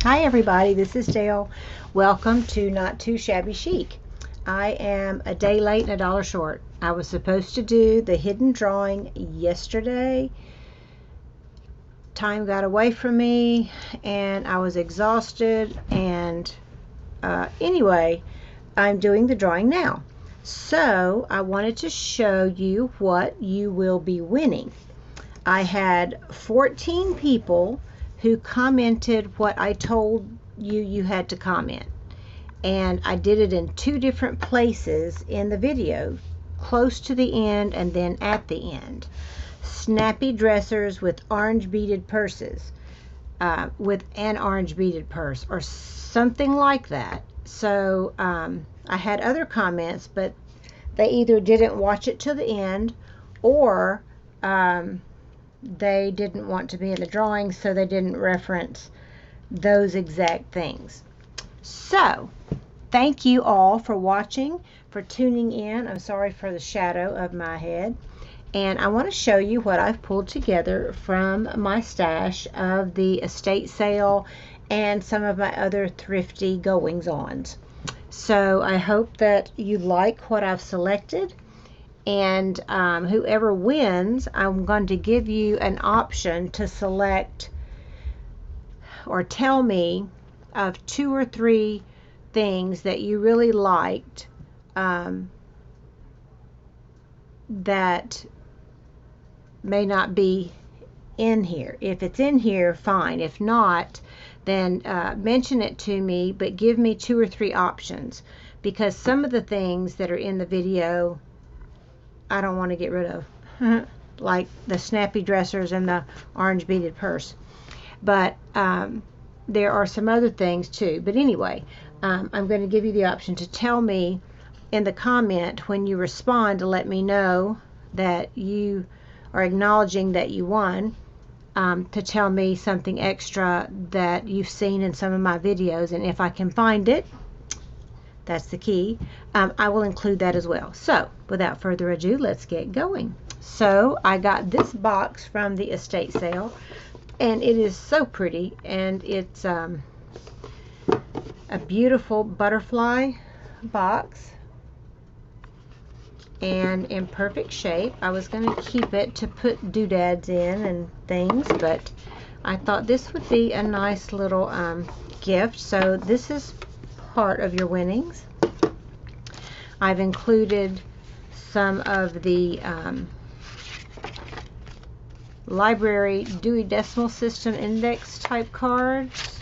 Hi everybody, this is Dale. Welcome to Not Too Shabby Chic. I am a day late and a dollar short. I was supposed to do the hidden drawing yesterday. Time got away from me and I was exhausted, and anyway, I'm doing the drawing now. So I wanted to show you what you will be winning. I had 14 people who commented what I told you had to comment, and I did it in two different places in the video, close to the end and then at the end. Snappy dressers with orange beaded purses, with an orange beaded purse or something like that. So I had other comments, but they either didn't watch it to the end, or they didn't want to be in the drawing, so they didn't reference those exact things. So thank you all for watching, for tuning in. I'm sorry for the shadow of my head, and I want to show you what I've pulled together from my stash of the estate sale and some of my other thrifty goings-ons. So I hope that you like what I've selected. And whoever wins, I'm going to give you an option to select or tell me of 2 or 3 things that you really liked that may not be in here. If it's in here, fine. If not, then mention it to me, but give me 2 or 3 options, because some of the things that are in the video I don't want to get rid of, like the snappy dressers and the orange beaded purse. But there are some other things too. But anyway, I'm going to give you the option to tell me in the comment when you respond, to let me know that you are acknowledging that you won, to tell me something extra that you've seen in some of my videos. And if I can find it, that's the key, I will include that as well. So without further ado, let's get going. So I got this box from the estate sale, and it is so pretty, and it's a beautiful butterfly box and in perfect shape. I was going to keep it to put doodads in and things, but I thought this would be a nice little gift. So this is part of your winnings. I've included some of the library Dewey Decimal System index type cards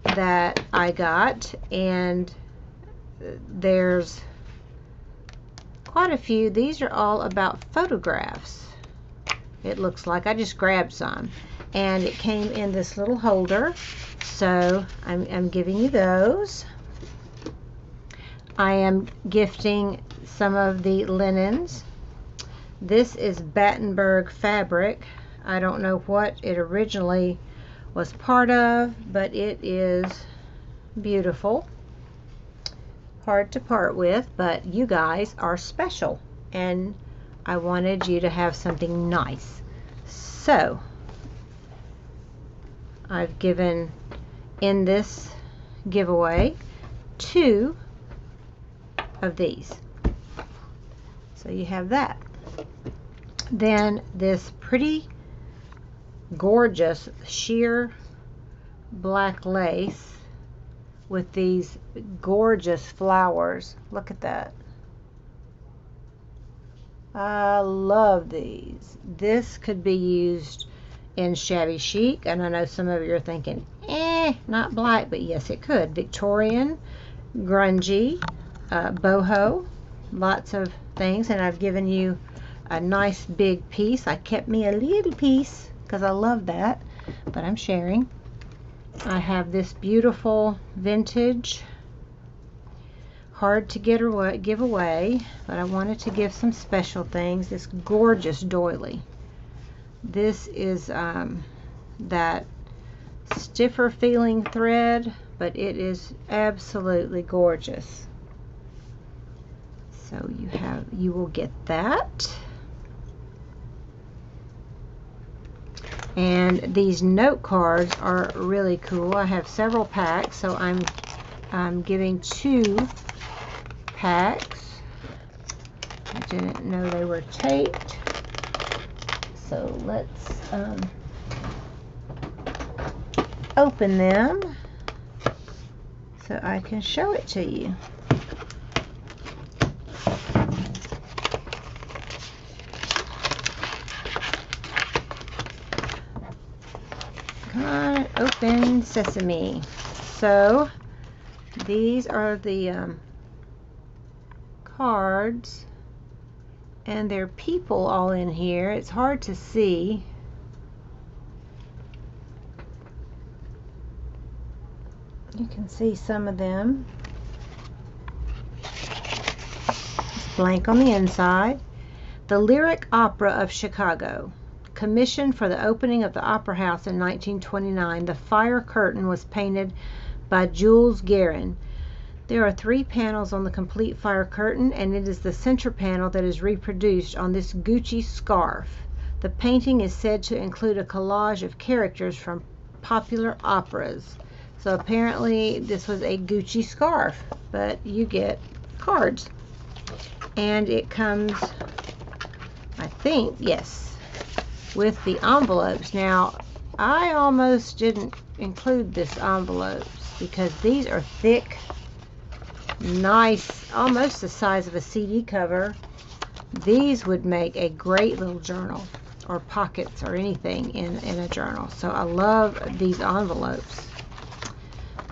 that I got, and there's quite a few. These are all about photographs. It looks like I just grabbed some, and it came in this little holder. So I'm giving you those. I am gifting some of the linens. This is Battenberg fabric. I don't know what it originally was part of, but it is beautiful. Hard to part with, but you guys are special, and I wanted you to have something nice. So I've given, in this giveaway, 2 of these. So you have that. Then this pretty gorgeous sheer black lace with these gorgeous flowers. Look at that. I love these. This could be used in shabby chic, and I know some of you are thinking, not black, but yes, it could. Victorian, grungy, boho, lots of things. And I've given you a nice big piece. I kept me a little piece because I love that, but I'm sharing. I have this beautiful vintage, hard to give away, but I wanted to give some special things. This gorgeous doily. This is that stiffer feeling thread, but it is absolutely gorgeous. So you will get that. And these note cards are really cool. I have several packs, so I'm giving 2 packs. I didn't know they were taped. So let's open them so I can show it to you. Come on, open sesame. So these are the cards, and there are people all in here. It's hard to see. You can see some of them. It's blank on the inside. The Lyric Opera of Chicago. Commissioned for the opening of the Opera House in 1929, the fire curtain was painted by Jules Guérin. There are 3 panels on the complete fire curtain, and it is the center panel that is reproduced on this Gucci scarf. The painting is said to include a collage of characters from popular operas. So apparently this was a Gucci scarf, but you get cards. And it comes, I think, yes, with the envelopes. Now, I almost didn't include this envelopes because these are thick, nice, almost the size of a CD cover. These would make a great little journal or pockets or anything in a journal. So I love these envelopes.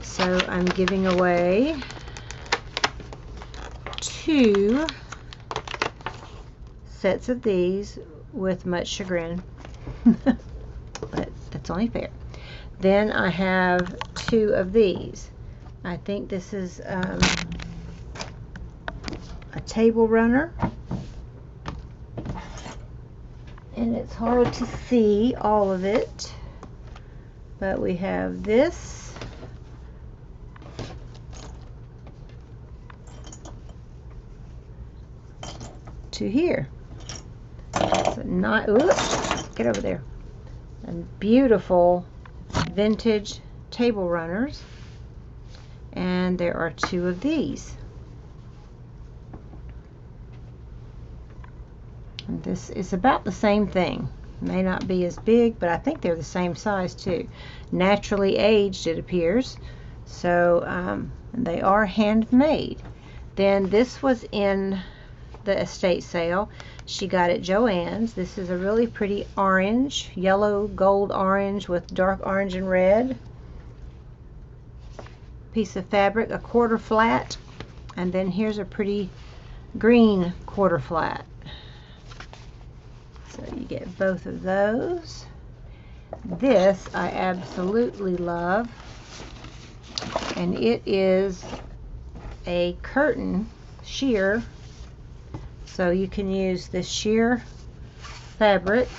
So I'm giving away 2 sets of these with much chagrin, but that's only fair. Then I have 2 of these. I think this is a table runner, and it's hard to see all of it, but we have this, to here. So not, oops, get over there. And beautiful vintage table runners. And there are 2 of these. And this is about the same thing. May not be as big, but I think they're the same size too. Naturally aged, it appears. So they are handmade. Then this was in the estate sale. She got it Joann's. This is a really pretty orange, yellow gold orange with dark orange and red piece of fabric, a quarter flat, and then here's a pretty green quarter flat. So you get both of those. This I absolutely love, and it is a curtain sheer. So you can use this sheer fabric,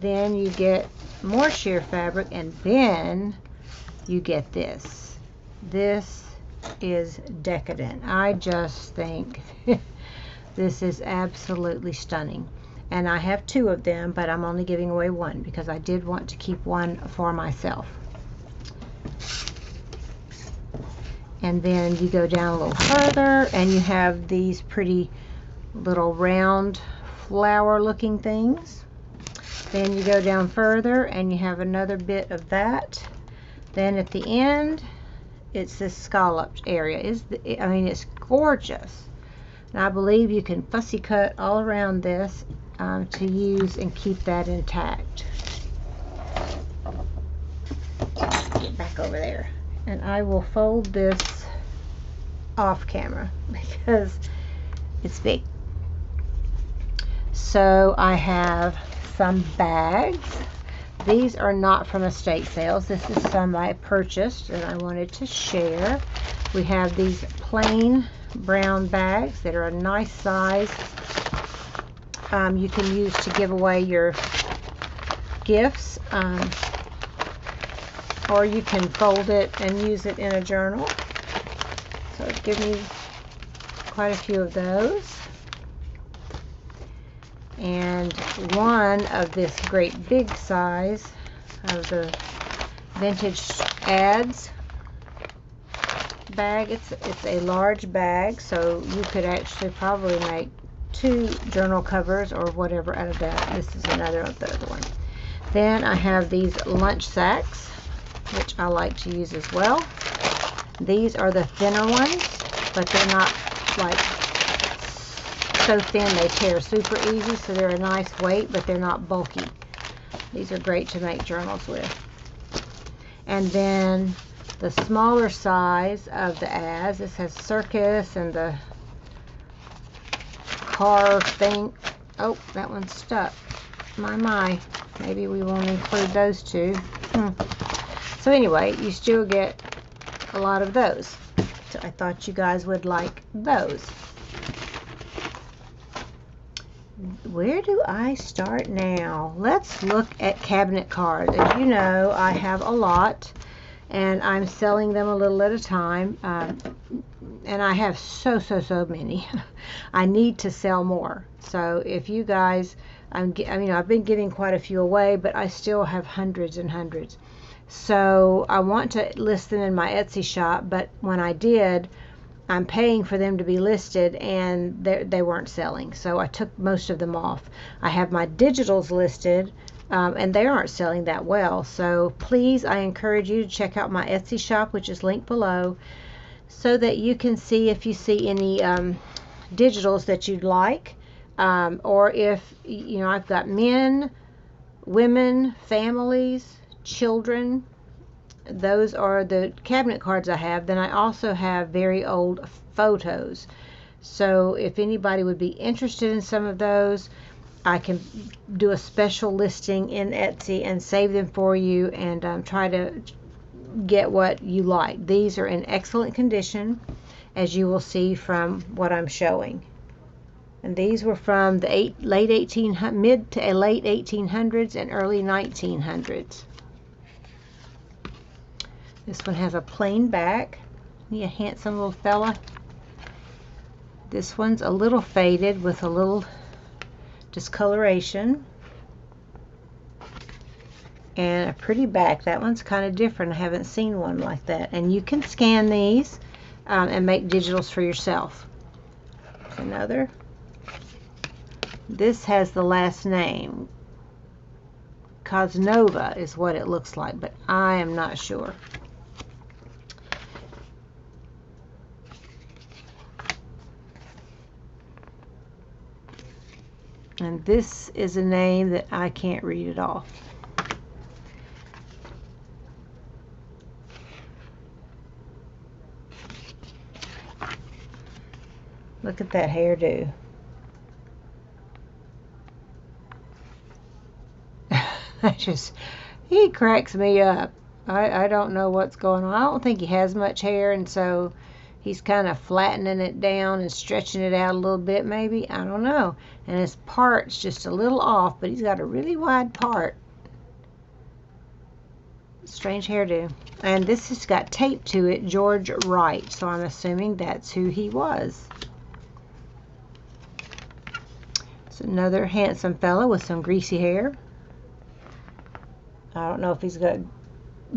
then you get more sheer fabric, and then you get this. This is decadent. I just think this is absolutely stunning. And I have 2 of them, but I'm only giving away 1 because I did want to keep 1 for myself. And then you go down a little further and you have these pretty little round flower looking things. Then you go down further and you have another bit of that. Then at the end, it's this scalloped area. I mean, it's gorgeous. And I believe you can fussy cut all around this to use and keep that intact. Get back over there. And I will fold this off camera because it's big. So I have some bags. These are not from estate sales. This is some I purchased and I wanted to share. We have these plain brown bags that are a nice size. You can use to give away your gifts, or you can fold it and use it in a journal. So give me quite a few of those. and one of this great big size of the vintage ads bag. It's a large bag, so you could actually probably make 2 journal covers or whatever out of that. This is another of the other one. Then I have these lunch sacks, which I like to use as well. These are the thinner ones, but they're not like so thin they tear super easy, so they're a nice weight, but they're not bulky. These are great to make journals with. And then the smaller size of the ads, this has circus and the car thing. Oh, that one's stuck. My. Maybe we won't include those two. So anyway, you still get a lot of those. So I thought you guys would like those. Where do I start now? Let's look at cabinet cards. As you know, I have a lot, and I'm selling them a little at a time. And I have so many. I need to sell more. So if you guys, I've been giving quite a few away, but I still have hundreds and hundreds. So I want to list them in my Etsy shop, but when I did, I'm paying for them to be listed, and they weren't selling. So I took most of them off. I have my digitals listed, and they aren't selling that well. So please, I encourage you to check out my Etsy shop, which is linked below, so that you can see if you see any digitals that you'd like, or if, I've got men, women, families, children. Those are the cabinet cards I have. Then I also have very old photos. So if anybody would be interested in some of those, I can do a special listing in Etsy and save them for you, and try to get what you like. These are in excellent condition, as you will see from what I'm showing. And these were from the mid to late 1800s and early 1900s. This one has a plain back. Be a handsome little fella. This one's a little faded with a little discoloration. And a pretty back. That one's kind of different. I haven't seen one like that. And you can scan these and make digitals for yourself. There's another. This has the last name. Cosnova is what it looks like, but I am not sure. And this is a name that I can't read at all. Look at that hairdo. He cracks me up. I don't know what's going on. I don't think he has much hair, and so he's kind of flattening it down and stretching it out a little bit, maybe. I don't know. And his part's just a little off, but he's got a really wide part. Strange hairdo. And this has got tape to it, George Wright, so I'm assuming that's who he was. It's another handsome fella with some greasy hair. I don't know if he's got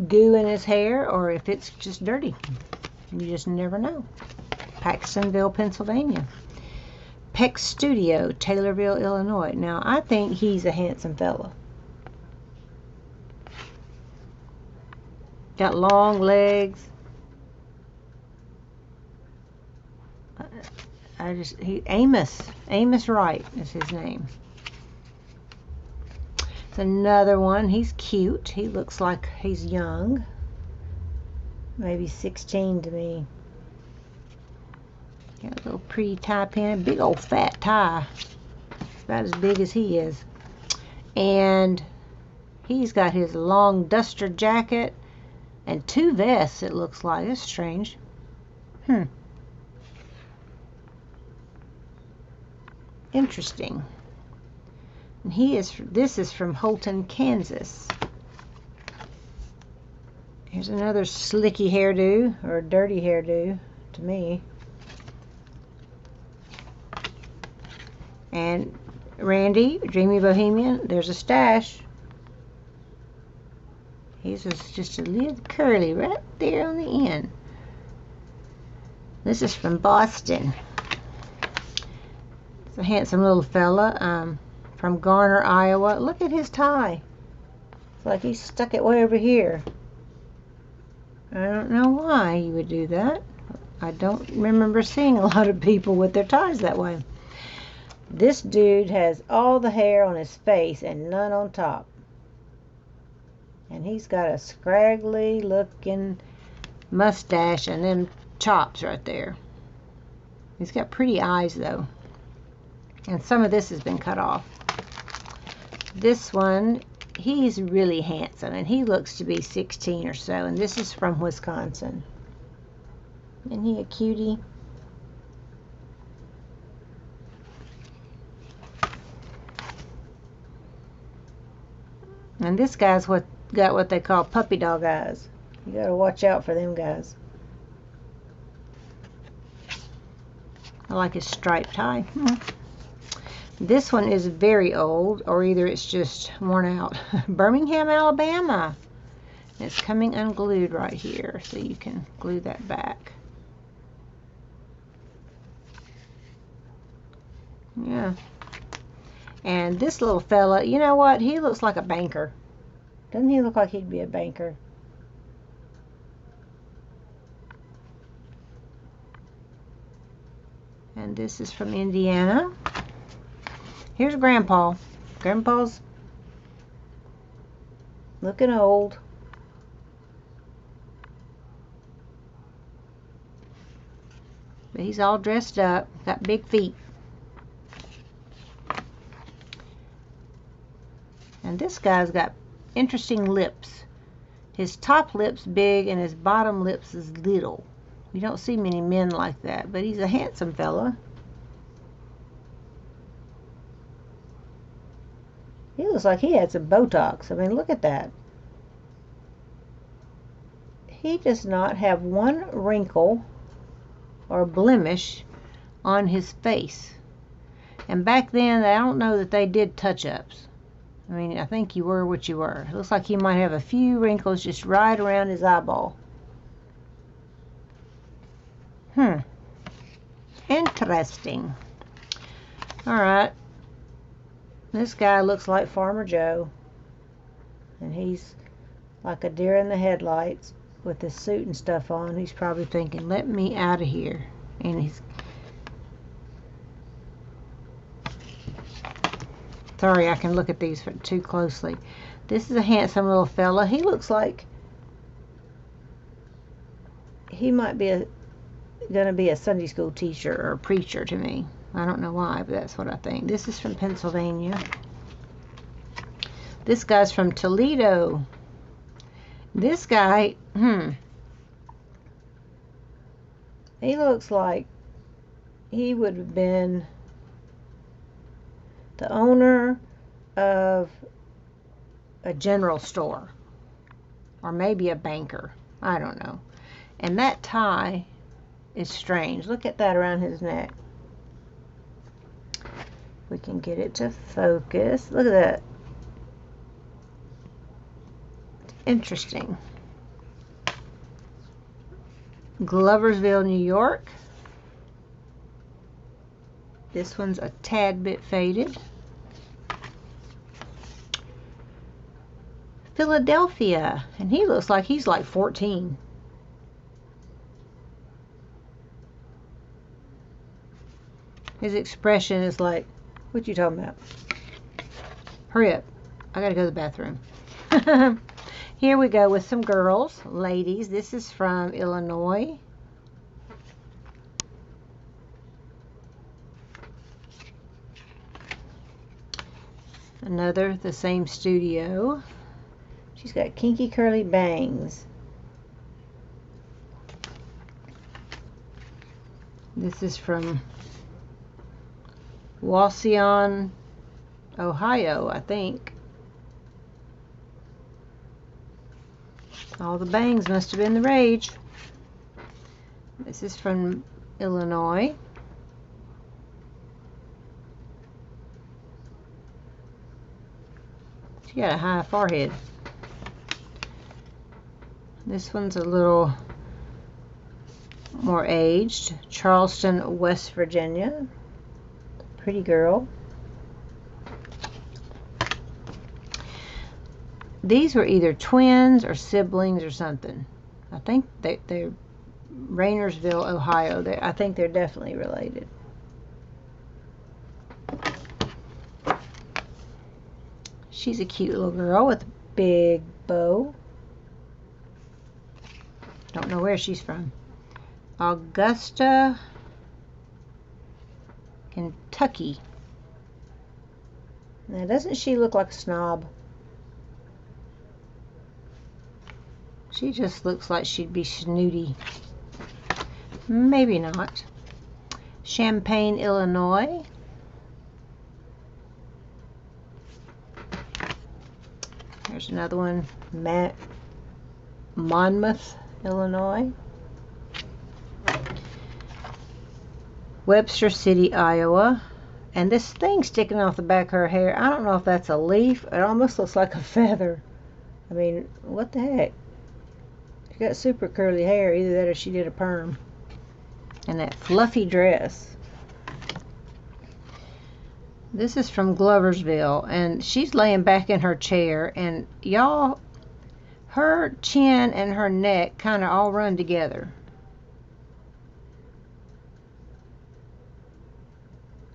goo in his hair or if it's just dirty. You just never know. Paxtonville, Pennsylvania. Peck Studio, Taylorville, Illinois. Now, I think he's a handsome fella. Got long legs. Amos Wright is his name. It's another one. He's cute. He looks like he's young. Maybe 16 to me. Got a little pretty tie pin. Big old fat tie. It's about as big as he is. And he's got his long duster jacket and 2 vests, it looks like. That's strange. Interesting. And this is from Holton, Kansas. Here's another slicky hairdo, or dirty hairdo to me. And Randy, Dreamy Bohemian. There's a stash. His is just a little curly right there on the end. This is from Boston. It's a handsome little fella from Garner, Iowa. Look at his tie. It's like he stuck it way over here. I don't know why you would do that. I don't remember seeing a lot of people with their ties that way. This dude has all the hair on his face and none on top. And he's got a scraggly looking mustache and them chops right there. He's got pretty eyes though. And some of this has been cut off. This one, he's really handsome and he looks to be 16 or so. And this is from Wisconsin. Isn't he a cutie? And this guy's got what they call puppy dog eyes. You gotta watch out for them guys. I like his striped tie. This one is very old, or either it's just worn out. Birmingham, Alabama. It's coming unglued right here, so you can glue that back. Yeah. And this little fella, you know what? He looks like a banker. Doesn't he look like he'd be a banker? And this is from Indiana. Here's Grandpa. Grandpa's looking old. But he's all dressed up. Got big feet. And this guy's got interesting lips. His top lip's big and his bottom lips is little. You don't see many men like that, but he's a handsome fella. He looks like he had some Botox. I mean, look at that. He does not have one wrinkle or blemish on his face. And back then, I don't know that they did touch-ups. I mean, I think you were what you were. It looks like he might have a few wrinkles just right around his eyeball. Interesting. Alright. This guy looks like Farmer Joe. And he's like a deer in the headlights with his suit and stuff on. He's probably thinking, let me out of here. And he's... Sorry, I can look at these too closely. This is a handsome little fella. He looks like he might be going to be a Sunday school teacher or a preacher to me. I don't know why, but that's what I think. This is from Pennsylvania. This guy's from Toledo. This guy, he looks like he would have been the owner of a general store, or maybe a banker. I don't know. And that tie is strange. Look at that around his neck. We can get it to focus. Look at that. Interesting. Gloversville, New York. This one's a tad bit faded. Philadelphia, and he looks like he's like 14. His expression is like, what you talking about? Hurry up. I gotta go to the bathroom. Here we go with some girls, ladies. This is from Illinois. Another, the same studio. She's got kinky curly bangs. This is from Washi, Ohio, I think. All the bangs must have been the rage. This is from Illinois. She got a high forehead. This one's a little more aged. Charleston, West Virginia. Pretty girl. These were either twins or siblings or something. I think they're Rainersville, Ohio. I think they're definitely related. She's a cute little girl with a big bow. Don't know where she's from. Augusta, Kentucky. Now, doesn't she look like a snob? She just looks like she'd be snooty. Maybe not. Champaign, Illinois. There's another one. Monmouth, Illinois. Webster City, Iowa. And this thing sticking off the back of her hair, I don't know if that's a leaf. It almost looks like a feather. I mean, what the heck? She got super curly hair. Either that or she did a perm. And that fluffy dress. This is from Gloversville, and she's laying back in her chair, and y'all, her chin and her neck kind of all run together.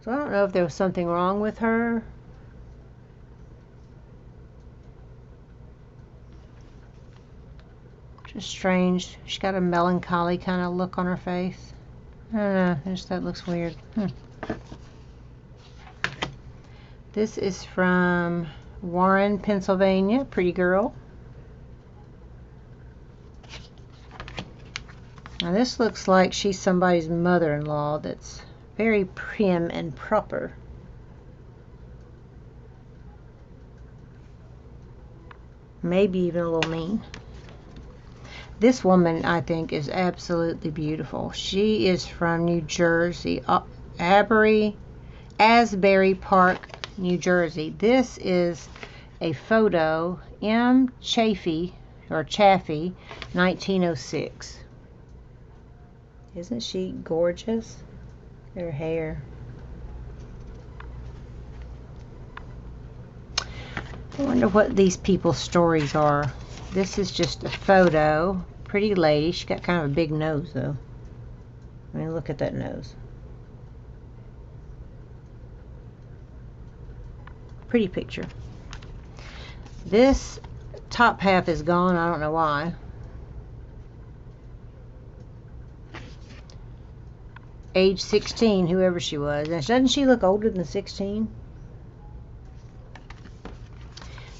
So I don't know if there was something wrong with her. Just strange. She's got a melancholy kind of look on her face. I don't know. Just that looks weird. This is from Warren, Pennsylvania. Pretty girl. Now this looks like she's somebody's mother-in-law that's very prim and proper. Maybe even a little mean. This woman, I think, is absolutely beautiful. She is from New Jersey, Asbury Park, New Jersey. This is a photo, M. Chaffee, 1906. Isn't she gorgeous? Her hair. I wonder what these people's stories are. This is just a photo. Pretty lady. She got kind of a big nose, though. I mean, look at that nose. Pretty picture. This top half is gone. I don't know why. Age 16, whoever she was. And doesn't she look older than 16?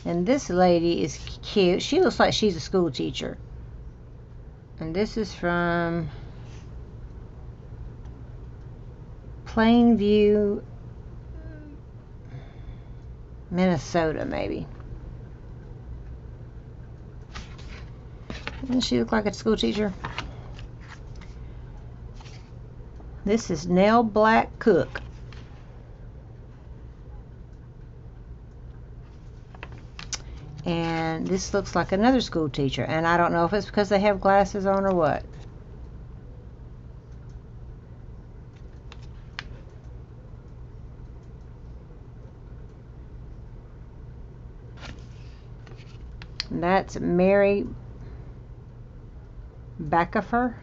And this lady is cute. She looks like she's a school teacher. And this is from Plainview, Minnesota, maybe. Doesn't she look like a school teacher? This is Nell Black Cook. And this looks like another school teacher. And I don't know if it's because they have glasses on or what. And that's Mary Beckafer.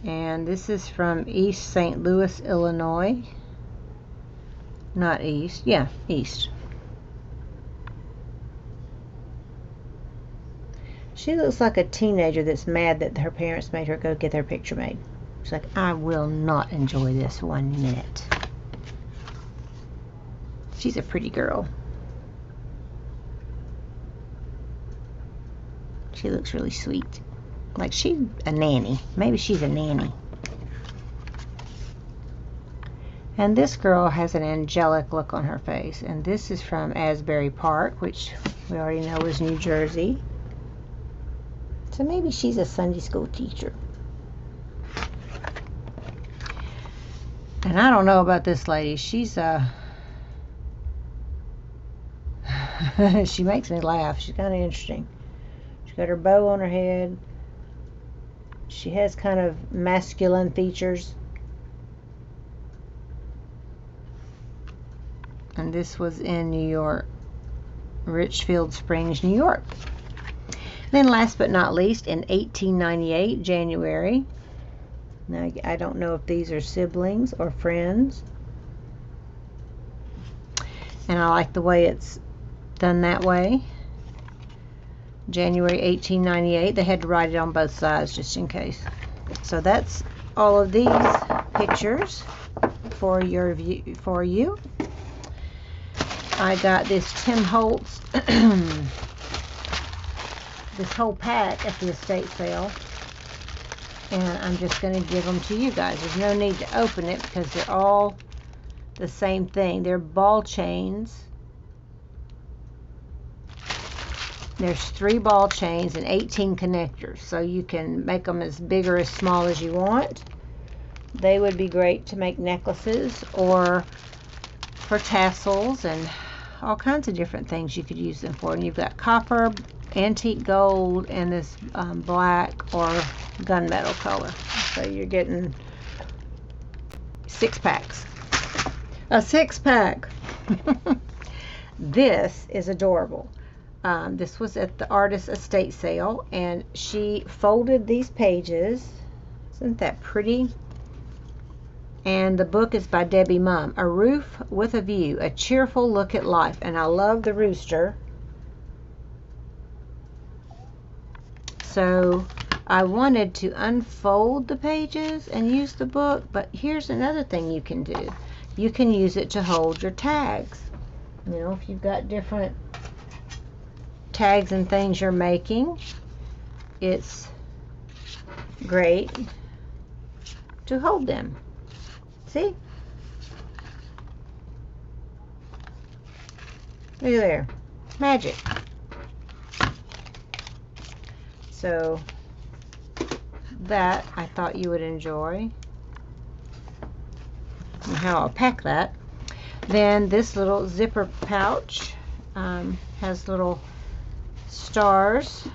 And this is from East St. Louis, Illinois. Not East. Yeah, East. She looks like a teenager that's mad that her parents made her go get their picture made. She's like, I will not enjoy this 1 minute. She's a pretty girl. She looks really sweet. Like she's a nanny. Maybe she's a nanny. And this girl has an angelic look on her face. And this is from Asbury Park, which we already know is New Jersey. So maybe she's a Sunday school teacher. And I don't know about this lady. She's a She makes me laugh. She's kind of interesting. She's got her bow on her head. She has kind of masculine features. And this was in New York, Richfield Springs, New York. Then last but not least, in 1898, January. Now, I don't know if these are siblings or friends. And I like the way it's done that way. January 1898. They had to write it on both sides just in case. So that's all of these pictures for your view, for you. I got this Tim Holtz this whole pack at the estate sale, and I'm just going to give them to you guys. There's no need to open it because they're all the same thing. They're ball chains. There's 3 ball chains and 18 connectors, so you can make them as big or as small as you want. They would be great to make necklaces or for tassels and all kinds of different things you could use them for. And you've got copper, antique gold, and this black or gunmetal color. So you're getting 6 packs. A 6-pack. This is adorable. This was at the artist estate sale, and she folded these pages. Isn't that pretty? And the book is by Debbie Mumm. A Roof with a View, a cheerful look at life. And I love the rooster. So I wanted to unfold the pages and use the book, but here's another thing you can do. You can use it to hold your tags. You know, if you've got different tags and things you're making, it's great to hold them. See? Look at there. Magic. So that I thought you would enjoy. And how I'll pack that. Then this little zipper pouch has little stars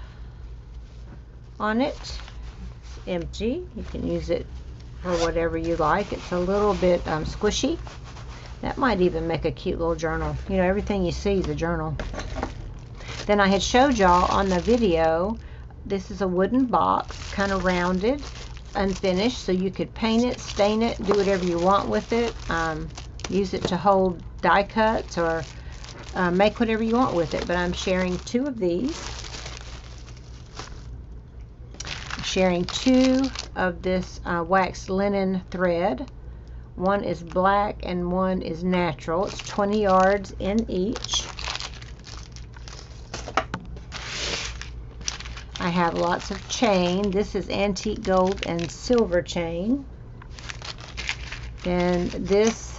on it. It's empty. You can use it for whatever you like. It's a little bit squishy. That might even make a cute little journal. You know, everything you see is a journal. Then I had showed y'all on the video, this is a wooden box, kind of rounded, unfinished, so you could paint it, stain it, do whatever you want with it. Use it to hold die cuts or make whatever you want with it. But I'm sharing 2 of these. I'm sharing 2 of this waxed linen thread. One is black and one is natural. It's 20 yards in each. I have lots of chain. This is antique gold and silver chain. Then this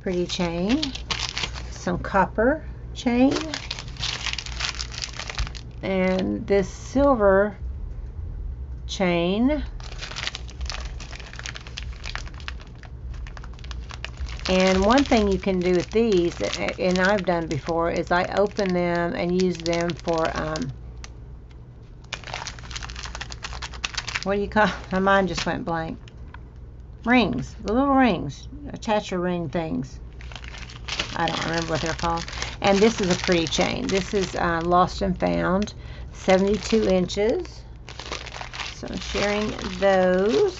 pretty chain, some copper chain, and this silver chain. And one thing you can do with these, and I've done before, is I open them and use them for what do you call, my mind just went blank. Rings, the little rings, attach your ring things. I don't remember what they're called. And this is a pretty chain. This is Lost and Found, 72 inches. So I'm sharing those.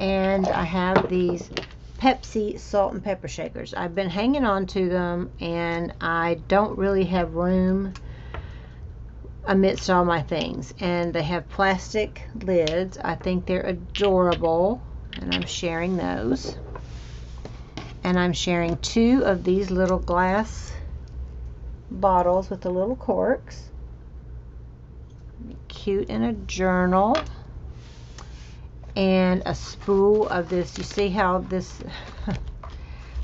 And I have these Pepsi salt and pepper shakers. I've been hanging on to them, and I don't really have room amidst all my things. And they have plastic lids. I think they're adorable, and I'm sharing those. And I'm sharing 2 of these little glass bottles with the little corks. Cute in a journal. And a spool of this. You see how this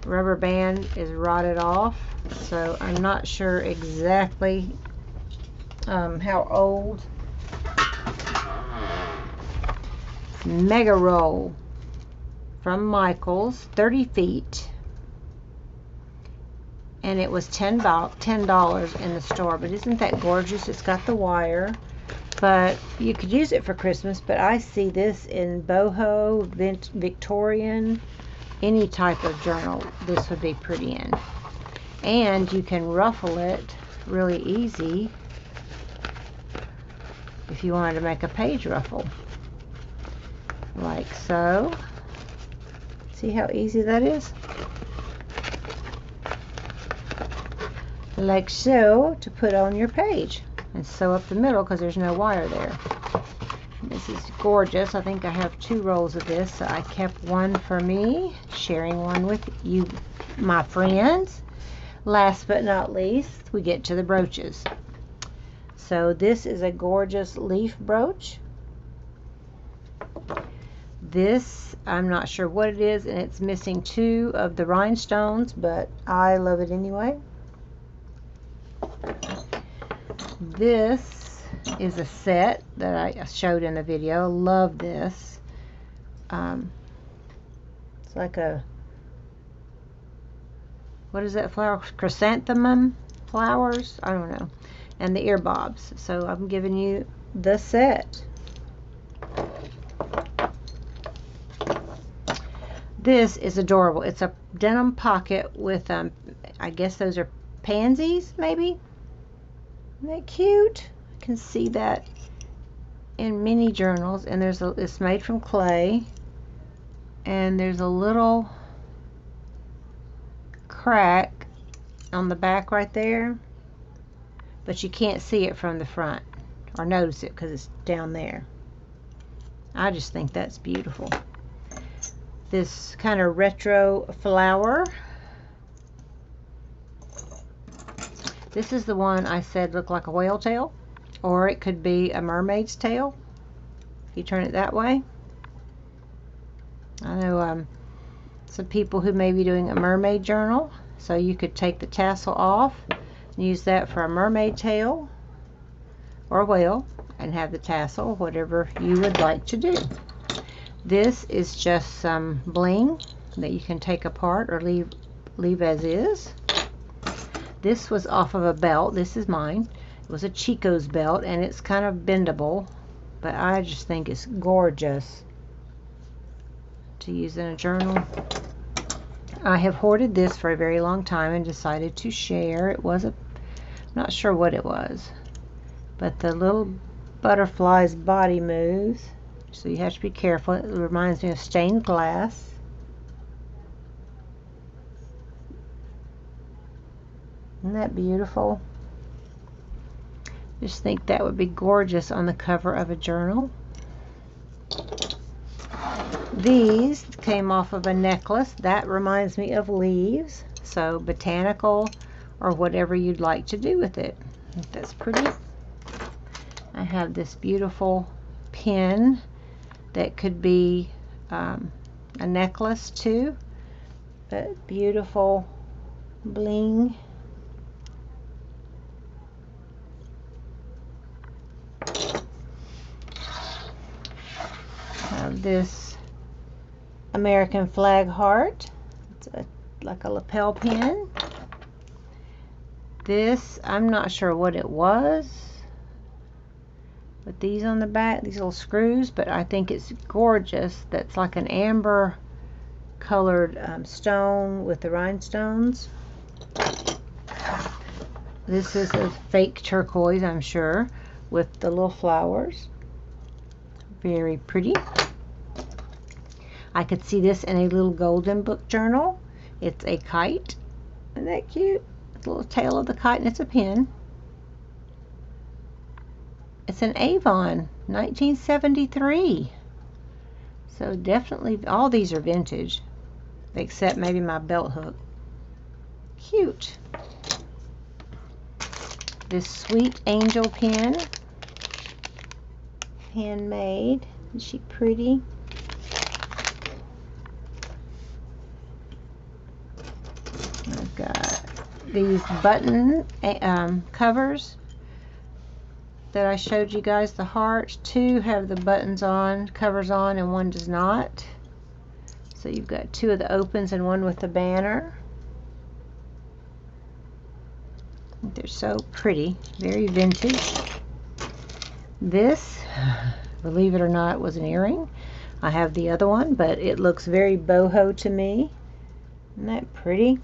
rubber band is rotted off? So I'm not sure exactly how old. Mega roll from Michaels, 30 feet. and it was $10 in the store. But isn't that gorgeous? It's got the wire, but you could use it for Christmas. But I see this in boho, Victorian, any type of journal this would be pretty in. And you can ruffle it really easy if you wanted to make a page ruffle, like so. See how easy that is? Like so, to put on your page and sew up the middle because there's no wire there. This is gorgeous. I think I have 2 rolls of this, so I kept one for me, sharing one with you, my friends. Last but not least, we get to the brooches. So this is a gorgeous leaf brooch. This, I'm not sure what it is, and it's missing 2 of the rhinestones, but I love it anyway. This is a set that I showed in the video. Love this. It's like a, what is that flower? Chrysanthemum flowers? I don't know. And the ear bobs. So I'm giving you the set. This is adorable. It's a denim pocket with, I guess those are pansies, maybe? Isn't that cute? I can see that in many journals. And there's a, it's made from clay. And there's a little crack on the back right there. But you can't see it from the front or notice it because it's down there. I just think that's beautiful. This kind of retro flower. This is the one I said looked like a whale tail, or it could be a mermaid's tail if you turn it that way. I know some people who may be doing a mermaid journal, so you could take the tassel off and use that for a mermaid tail or a whale and have the tassel, whatever you would like to do. This is just some bling that you can take apart or leave as is. This was off of a belt. This is mine. It was a Chico's belt, and it's kind of bendable, but I just think it's gorgeous to use in a journal. I have hoarded this for a very long time and decided to share. It was a, not sure what it was, but the little butterfly's body moves. So you have to be careful. It reminds me of stained glass. Isn't that beautiful? Just think that would be gorgeous on the cover of a journal. These came off of a necklace. That reminds me of leaves. So botanical or whatever you'd like to do with it. I think that's pretty. I have this beautiful pin that could be a necklace too, but beautiful bling. Have this American flag heart. It's like a lapel pin. This, I'm not sure what it was. With these on the back, these little screws, but I think it's gorgeous. That's like an amber colored stone with the rhinestones. This is a fake turquoise, I'm sure, with the little flowers. Very pretty. I could see this in a little golden book journal. It's a kite. Isn't that cute? The little tail of the kite, and it's a pin. It's an Avon, 1973. So definitely, all these are vintage, except maybe my belt hook. Cute. This Sweet Angel pen, handmade. Is she pretty? I've got these button covers that I showed you guys, the heart. 2 have the buttons on, covers on, and 1 does not. So you've got 2 of the opens and 1 with the banner. They're so pretty, very vintage. This, believe it or not, was an earring. I have the other one, but it looks very boho to me. Isn't that pretty?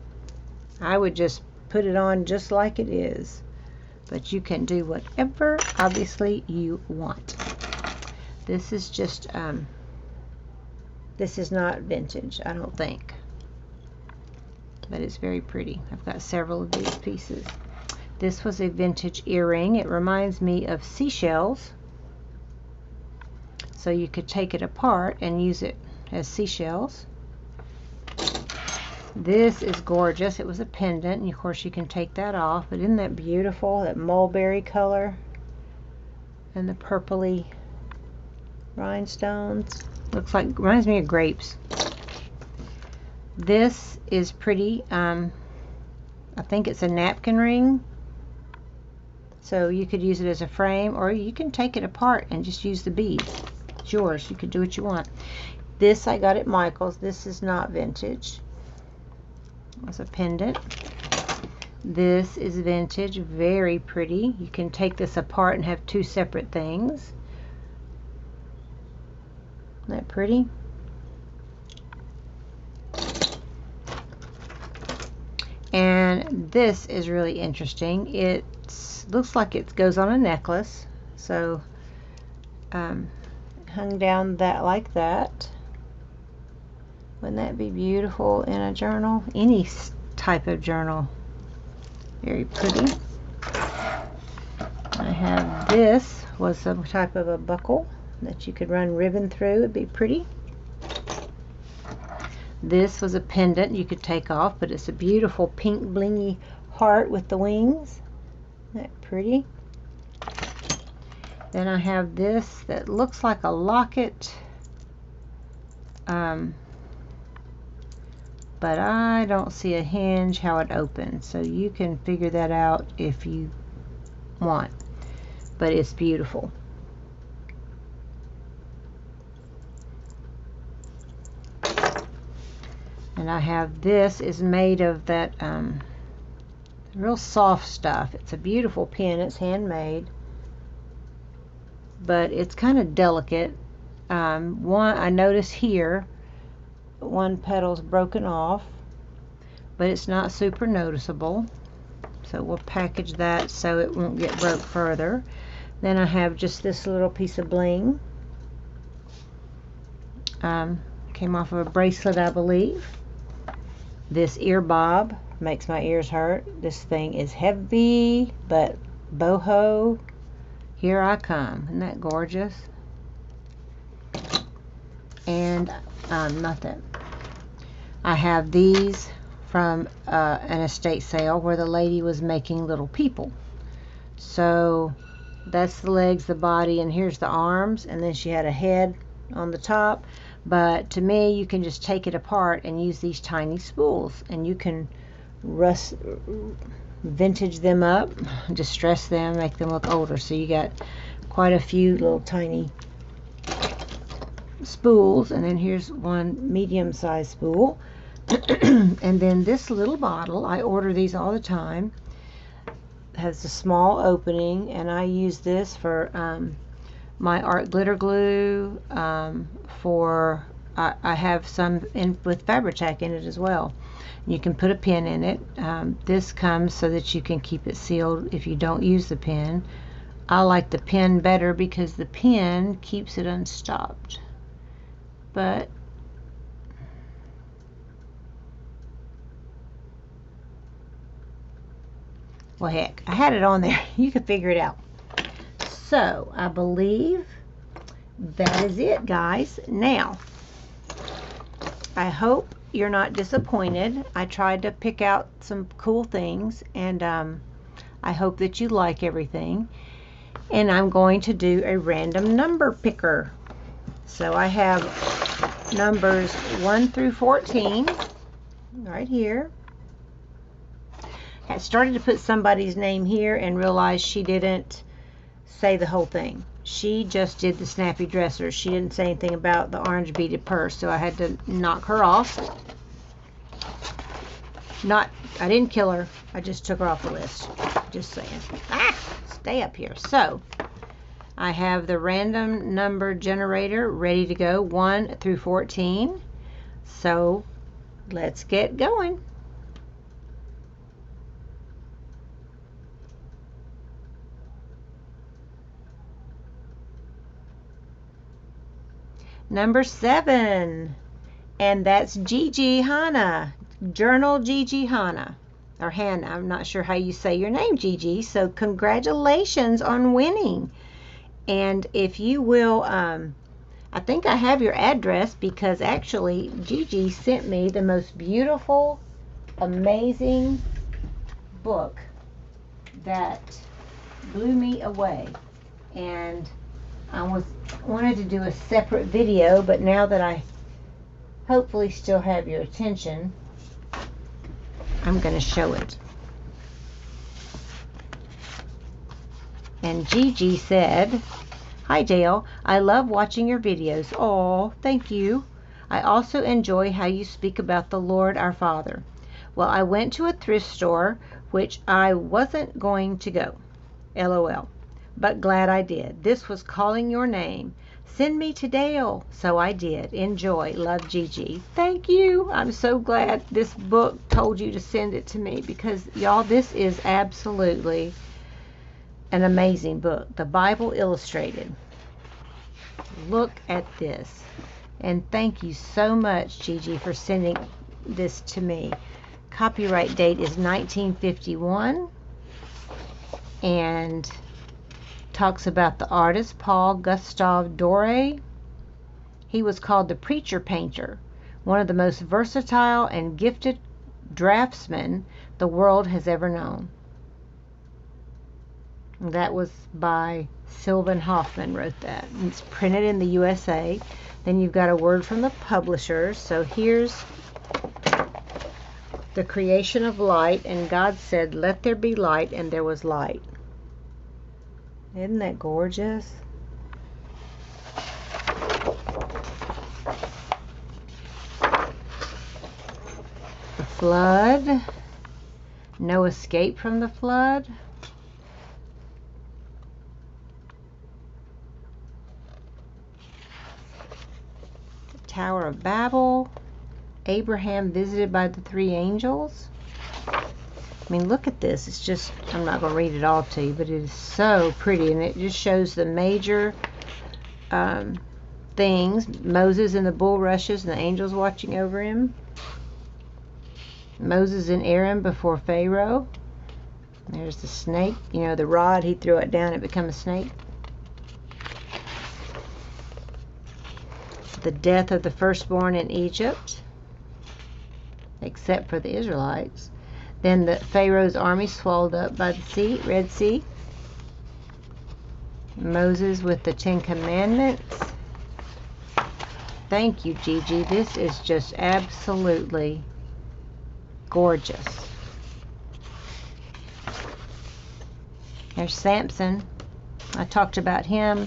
I would just put it on just like it is, but you can do whatever, obviously, you want. This is just, this is not vintage, I don't think, but it's very pretty. I've got several of these pieces. This was a vintage earring. It reminds me of seashells, so you could take it apart and use it as seashells. This is gorgeous. It was a pendant, and of course you can take that off, but isn't that beautiful? That mulberry color and the purpley rhinestones. Looks like, reminds me of grapes. This is pretty. I think it's a napkin ring, so you could use it as a frame, or you can take it apart and just use the beads. It's yours. You could do what you want. This I got at Michael's. This is not vintage. It's a pendant. This is vintage, very pretty. You can take this apart and have two separate things. Isn't that pretty? And this is really interesting. It looks like it goes on a necklace, so hung down that like that. Wouldn't that be beautiful in a journal? Any type of journal. Very pretty. I have this, was some type of a buckle that you could run ribbon through. It'd be pretty. This was a pendant you could take off, but it's a beautiful pink blingy heart with the wings. Isn't that pretty? Then I have this that looks like a locket. But I don't see a hinge how it opens, so you can figure that out if you want, but it's beautiful. And I have this is made of that real soft stuff. It's a beautiful pen. It's handmade, but it's kind of delicate. One I notice here, one petal's broken off, but it's not super noticeable, so we'll package that so it won't get broke further. Then I have just this little piece of bling. Came off of a bracelet, I believe. This ear bob makes my ears hurt. This thing is heavy, but boho, here I come. Isn't that gorgeous? And not that. I have these from an estate sale where the lady was making little people. So that's the legs, the body, and here's the arms, and then she had a head on the top. But to me, you can just take it apart and use these tiny spools, and you can vintage them up, distress them, make them look older. So you got quite a few little tiny spools, and then here's one medium-sized spool. And then this little bottle, I order these all the time, has a small opening, and I use this for my art glitter glue. I have some in with Fabri-Tac in it as well. You can put a pin in it. This comes so that you can keep it sealed if you don't use the pin. I like the pin better because the pin keeps it unstopped. But well, heck, I had it on there. You could figure it out. So I believe that is it, guys. Now, I hope you're not disappointed. I tried to pick out some cool things, and I hope that you like everything. And I'm going to do a random number picker. So I have numbers 1 through 14 right here. I started to put somebody's name here and realized she didn't say the whole thing. She just did the snappy dressers. She didn't say anything about the orange beaded purse, so I had to knock her off. I didn't kill her, I just took her off the list. Just saying. Ah, stay up here. So I have the random number generator ready to go, 1 through 14. So let's get going. Number 7, and that's Gigi Hannah, Journal Gigi Hannah, or Hannah. I'm not sure how you say your name, Gigi. So congratulations on winning. And if you will, I think I have your address, because actually Gigi sent me the most beautiful, amazing book that blew me away. And I wanted to do a separate video, but now that I hopefully still have your attention, I'm going to show it. And Gigi said, "Hi Dale, I love watching your videos. Oh, thank you. I also enjoy how you speak about the Lord our Father. Well, I went to a thrift store, which I wasn't going to go. LOL. But glad I did. This was calling your name. Send me to Dale. So I did. Enjoy. Love, Gigi." Thank you. I'm so glad this book told you to send it to me, because y'all, this is absolutely an amazing book. The Bible Illustrated. Look at this. And thank you so much, Gigi, for sending this to me. Copyright date is 1951. And talks about the artist Paul Gustave Doré. He was called the preacher painter, one of the most versatile and gifted draftsmen the world has ever known. That was by Sylvan Hoffman, wrote that. It's printed in the USA. Then you've got a word from the publishers. So here's the creation of light, and God said, "Let there be light," and there was light. Isn't that gorgeous? The flood. No escape from the flood. The Tower of Babel. Abraham visited by the 3 angels. I mean, look at this. It's just, I'm not going to read it all to you, but it is so pretty. And it just shows the major things. Moses and the bulrushes and the angels watching over him. Moses and Aaron before Pharaoh. There's the snake. You know, the rod, he threw it down, it became a snake. The death of the firstborn in Egypt, except for the Israelites. Then the Pharaoh's army swallowed up by the sea, Red Sea. Moses with the 10 Commandments. Thank you, Gigi. This is just absolutely gorgeous. There's Samson. I talked about him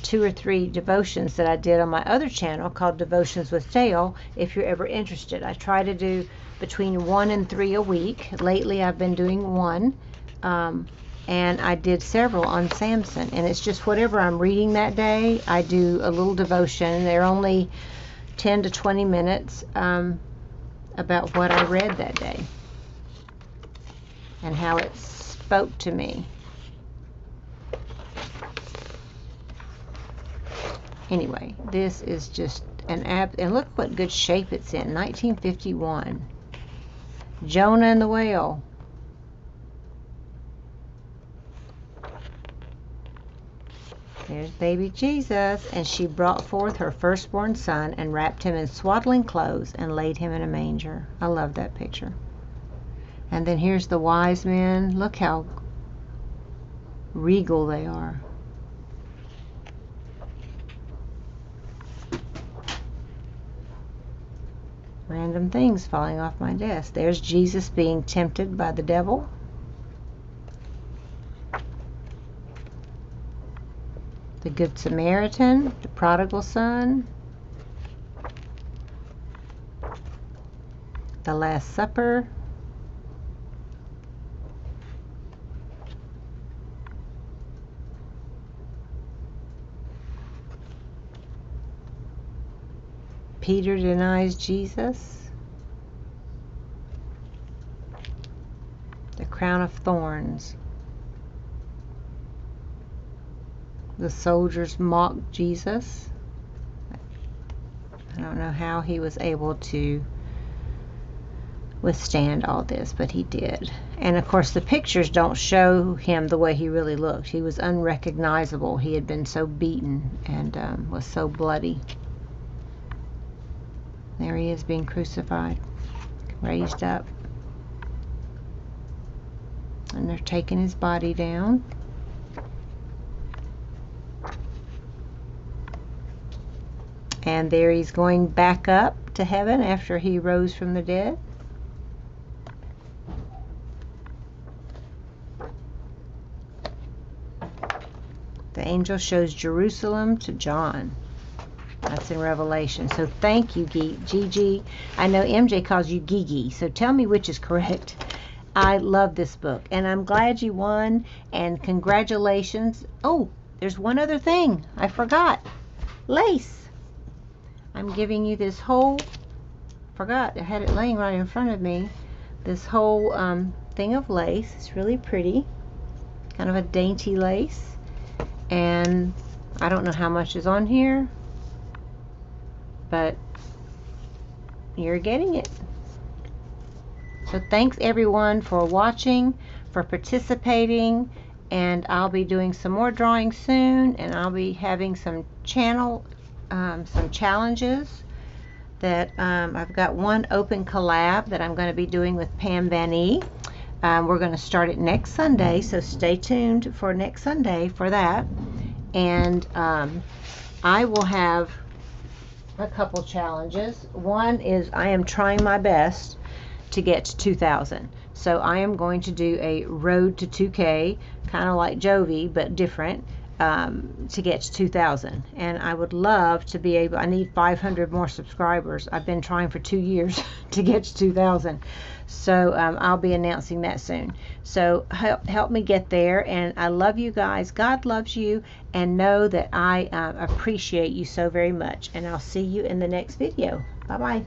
2 or 3 devotions that I did on my other channel called Devotions with Dale, if you're ever interested. I try to do between 1 and 3 a week. Lately I've been doing 1, and I did several on Samson, and it's just whatever I'm reading that day, I do a little devotion. They're only 10 to 20 minutes about what I read that day and how it spoke to me. Anyway, this is just an and look what good shape it's in. 1951. Jonah and the whale. There's baby Jesus. And she brought forth her firstborn son and wrapped him in swaddling clothes and laid him in a manger. I love that picture. And then here's the wise men. Look how regal they are. Random things falling off my desk. There's Jesus being tempted by the devil. The Good Samaritan, the prodigal son, the Last Supper, Peter denies Jesus. The crown of thorns. The soldiers mocked Jesus. I don't know how he was able to withstand all this, but he did. And of course the pictures don't show him the way he really looked. He was unrecognizable. He had been so beaten and was so bloody. There he is being crucified, raised up. And they're taking his body down. And there he's going back up to heaven after he rose from the dead. The angel shows Jerusalem to John. That's in Revelation. So thank you, Gigi. I know MJ calls you Gigi, so tell me which is correct. I love this book, and I'm glad you won, and congratulations. Oh, there's one other thing I forgot. Lace. I'm giving you this whole, forgot, I had it laying right in front of me, this whole thing of lace. It's really pretty, kind of a dainty lace, and I don't know how much is on here, but you're getting it. So thanks everyone for watching, for participating, and I'll be doing some more drawing soon, and I'll be having some some challenges that I've got one open collab that I'm going to be doing with Pam Van E. We're going to start it next Sunday, so stay tuned for next Sunday for that. And I will have a couple challenges. One is I am trying my best to get to 2,000. So I am going to do a road to 2K, kind of like Jovi, but different, to get to 2,000. And I would love to be able, I need 500 more subscribers. I've been trying for 2 years to get to 2,000. So I'll be announcing that soon. So help me get there. And I love you guys. God loves you. And know that I appreciate you so very much. And I'll see you in the next video. Bye-bye.